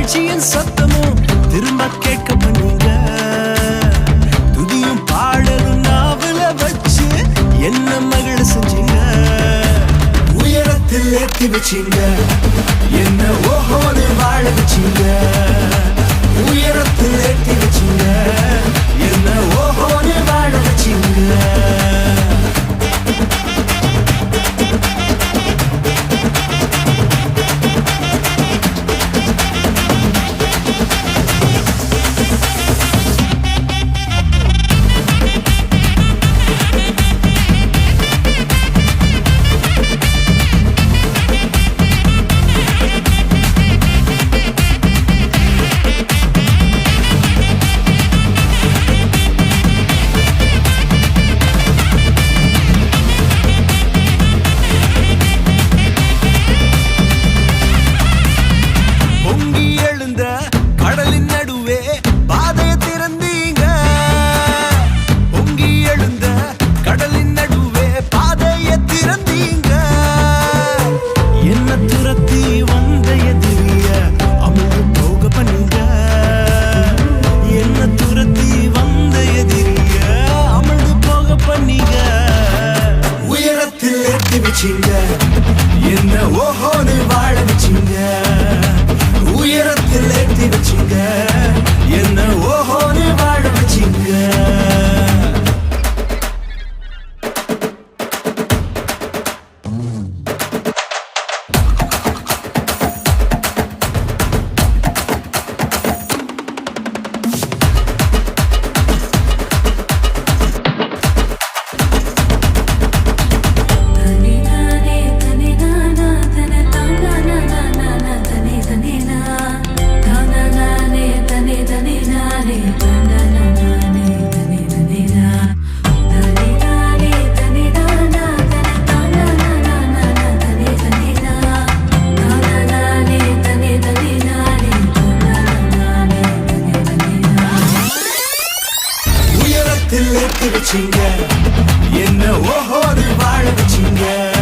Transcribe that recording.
மகிழ்ச்சியின் சத்தமும் திரும்ப கேட்க பண்ணுங்க. துதியும் பாடலும் நாவல வச்சு என்ன மகிழ செஞ்சீங்க. உயரத்தில் ஏற்றி வச்சீங்க, என்ன ஓஹோன்னு வாழ வச்சீங்க. உயரத்தில் ஏற்றி வச்சீங்க, என்ன ஓஹோன்னு வாழ வச்சீங்க. கடலின் நடுவே பாதைய திறந்தீங்க. பொங்கி எழுந்த கடலின் நடுவே பாதைய திறந்தீங்க. என்ன துரத்தி வந்த எதிரிய அமுது போக பண்ணீங்க. என்ன துரத்தி வந்த எதிரிய அமுது போக பண்ணீங்க. உயரத்தில் ஏற்றி வச்சீங்க, என்ன ஓஹோன்னு வாழ வச்சீங்க. உயரத்தில் ஏற்றி வச்சீங்க, என்ன ஓஹோன்னு வாழ வச்சீங்க. ஏற்றி வச்சீங்க, என்ன ஓஹோன்னு வாழ வச்சீங்க.